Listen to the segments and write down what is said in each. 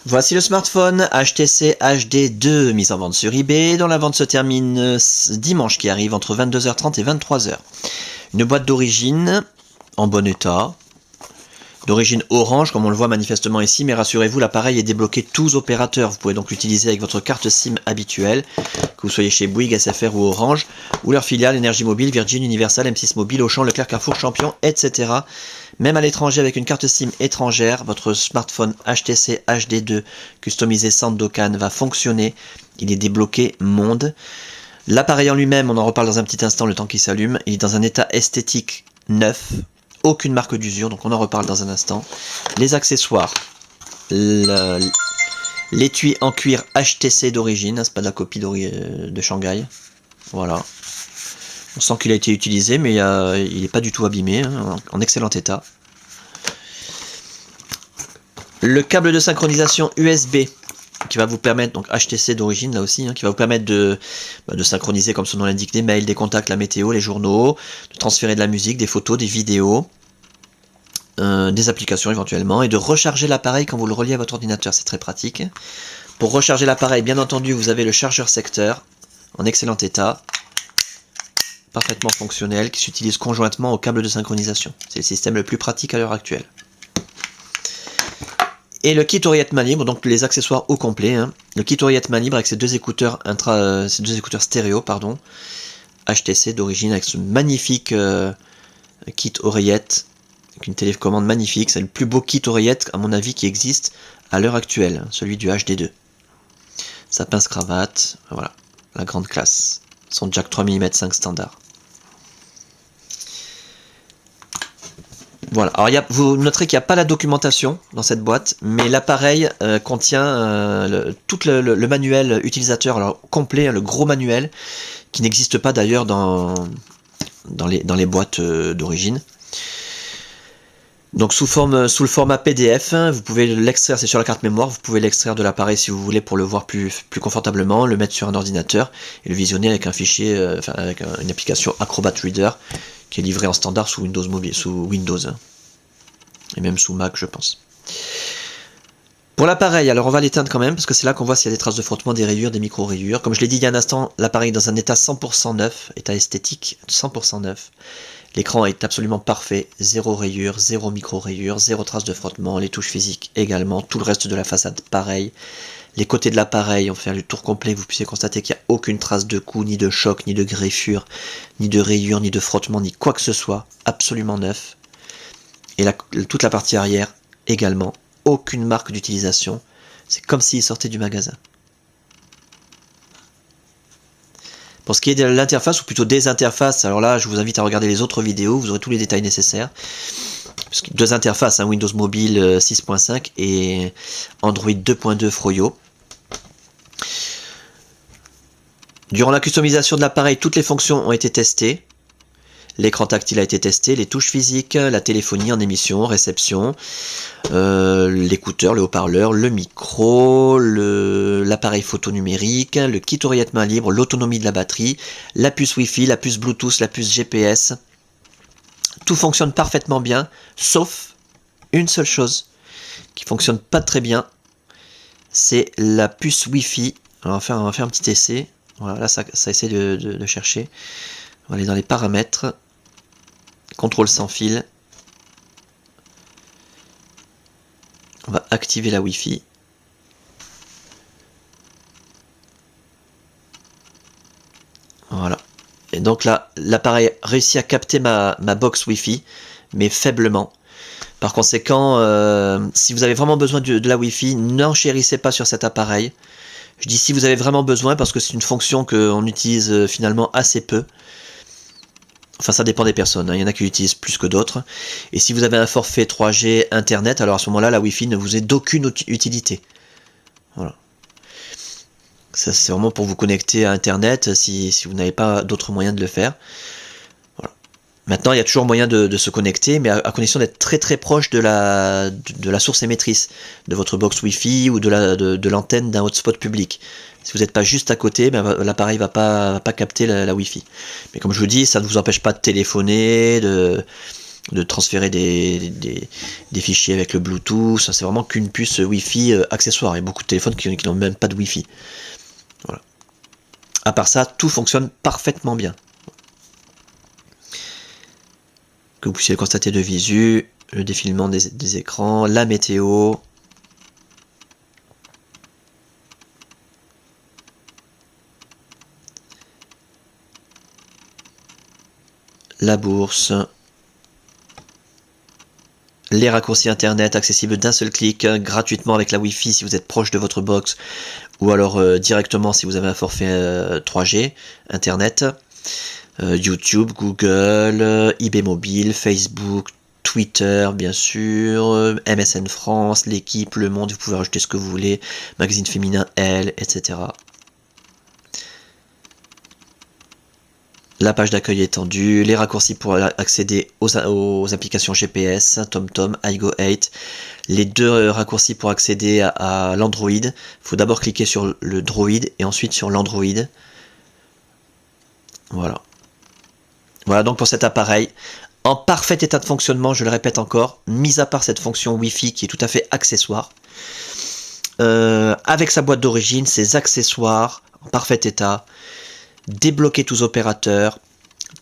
Voici le smartphone HTC HD2 mis en vente sur eBay, dont la vente se termine dimanche qui arrive entre 22h30 et 23h. Une boîte d'origine en bon état, d'origine orange comme on le voit manifestement ici, mais rassurez-vous, l'appareil est débloqué tous opérateurs. Vous pouvez donc l'utiliser avec votre carte SIM habituelle, que vous soyez chez Bouygues, SFR ou Orange, ou leur filiale Énergie Mobile, Virgin, Universal, M6 Mobile, Auchan, Leclerc, Carrefour, Champion, etc. Même à l'étranger avec une carte SIM étrangère, votre smartphone HTC HD2 customisé Sandokan va fonctionner. Il est débloqué monde. L'appareil en lui-même, on en reparle dans un petit instant, le temps qu'il s'allume, il est dans un état esthétique neuf, aucune marque d'usure, donc on en reparle dans un instant. Les accessoires, l'étui en cuir HTC d'origine, c'est pas de la copie de Shanghai, voilà. On sent qu'il a été utilisé, mais il n'est pas du tout abîmé, hein, en excellent état. Le câble de synchronisation USB qui va vous permettre, donc HTC d'origine là aussi, hein, qui va vous permettre de synchroniser, comme son nom l'indique, des mails, des contacts, la météo, les journaux, de transférer de la musique, des photos, des vidéos, des applications éventuellement, et de recharger l'appareil quand vous le reliez à votre ordinateur, c'est très pratique. Pour recharger l'appareil, bien entendu, vous avez le chargeur secteur, en excellent état, parfaitement fonctionnel, qui s'utilise conjointement au câble de synchronisation. C'est le système le plus pratique à l'heure actuelle. Et le kit oreillette main libre, donc les accessoires au complet. Hein. Le kit oreillette main libre avec ces deux écouteurs stéréo, pardon, HTC d'origine, avec ce magnifique kit oreillette, avec une télécommande magnifique. C'est le plus beau kit oreillette, à mon avis, qui existe à l'heure actuelle, hein, celui du HD2. Sa pince-cravate, voilà, la grande classe. Son jack 3 mm 5 standard. Voilà, alors vous noterez qu'il n'y a pas la documentation dans cette boîte, mais l'appareil contient tout le manuel utilisateur, alors complet, hein, le gros manuel, qui n'existe pas d'ailleurs dans les boîtes d'origine. Donc sous le format PDF, hein, vous pouvez l'extraire, c'est sur la carte mémoire, vous pouvez l'extraire de l'appareil si vous voulez pour le voir plus confortablement, le mettre sur un ordinateur et le visionner avec un fichier, avec une application Acrobat Reader qui est livrée en standard sous Windows Mobile, sous Windows, hein, et même sous Mac je pense. Pour l'appareil, alors on va l'éteindre quand même parce que c'est là qu'on voit s'il y a des traces de frottement, des rayures, des micro-rayures. Comme je l'ai dit il y a un instant, l'appareil est dans un état 100% neuf, état esthétique 100% neuf. L'écran est absolument parfait, zéro rayure, zéro micro-rayure, zéro trace de frottement, les touches physiques également, tout le reste de la façade pareil. Les côtés de l'appareil, on fait le tour complet, vous puissiez constater qu'il n'y a aucune trace de coup, ni de choc, ni de greffure, ni de rayure, ni de frottement, ni quoi que ce soit, absolument neuf. Et toute la partie arrière également, aucune marque d'utilisation, c'est comme s'il sortait du magasin. Pour ce qui est de l'interface, ou plutôt des interfaces, alors là je vous invite à regarder les autres vidéos, vous aurez tous les détails nécessaires. Deux interfaces, hein, Windows Mobile 6.5 et Android 2.2 Froyo. Durant la customisation de l'appareil, toutes les fonctions ont été testées. L'écran tactile a été testé, les touches physiques, la téléphonie en émission, réception, l'écouteur, le haut-parleur, le micro, l'appareil photo numérique, le kit oreillette main libre, l'autonomie de la batterie, la puce Wi-Fi, la puce Bluetooth, la puce GPS. Tout fonctionne parfaitement bien, sauf une seule chose qui fonctionne pas très bien, c'est la puce Wi-Fi. Alors on va faire un petit essai. Voilà, là ça essaie de chercher. On va aller dans les paramètres. Contrôle sans fil. On va activer la Wi-Fi. Voilà. Et donc là, l'appareil réussit à capter ma box Wi-Fi, mais faiblement. Par conséquent, si vous avez vraiment besoin de la Wi-Fi, n'enchérissez pas sur cet appareil. Je dis si vous avez vraiment besoin, parce que c'est une fonction qu'on utilise finalement assez peu. Enfin, ça dépend des personnes, hein. Il y en a qui l'utilisent plus que d'autres. Et si vous avez un forfait 3G Internet, alors à ce moment-là, la Wi-Fi ne vous est d'aucune utilité. Voilà. Ça, c'est vraiment pour vous connecter à Internet si vous n'avez pas d'autres moyens de le faire. Voilà. Maintenant, il y a toujours moyen de se connecter, mais à condition d'être très très proche de la source émettrice, de votre box Wi-Fi ou de l'antenne d'un hotspot public. Si vous n'êtes pas juste à côté, ben, l'appareil va pas capter la Wi-Fi. Mais comme je vous dis, ça ne vous empêche pas de téléphoner, de transférer des fichiers avec le Bluetooth. Ça, c'est vraiment qu'une puce Wi-Fi accessoire. Il y a beaucoup de téléphones qui n'ont même pas de Wi-Fi. Voilà. À part ça, tout fonctionne parfaitement bien. Que vous puissiez le constater de visu, le défilement des écrans, la météo. La bourse. Les raccourcis internet accessibles d'un seul clic, gratuitement avec la Wi-Fi si vous êtes proche de votre box, ou alors directement si vous avez un forfait 3G internet. YouTube, Google, eBay Mobile, Facebook, Twitter bien sûr, MSN France, l'équipe, Le Monde, vous pouvez rajouter ce que vous voulez, magazine féminin, Elle, etc. La page d'accueil étendue, les raccourcis pour accéder aux applications GPS, TomTom, iGo8, les deux raccourcis pour accéder à l'Android. Il faut d'abord cliquer sur le Droid et ensuite sur l'Android. Voilà. Voilà donc pour cet appareil. En parfait état de fonctionnement, je le répète encore, mis à part cette fonction Wi-Fi qui est tout à fait accessoire. Avec sa boîte d'origine, ses accessoires en parfait état. Débloquer tous opérateurs,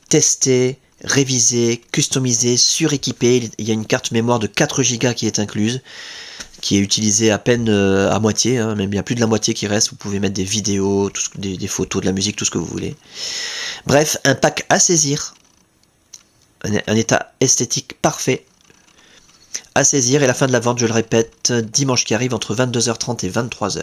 tester, réviser, customiser, suréquiper. Il y a une carte mémoire de 4 Go qui est incluse, qui est utilisée à peine à moitié, hein, même il y a plus de la moitié qui reste. Vous pouvez mettre des vidéos, des photos, de la musique, tout ce que vous voulez. Bref, un pack à saisir, un état esthétique parfait à saisir, et la fin de la vente, je le répète, dimanche qui arrive entre 22h30 et 23h.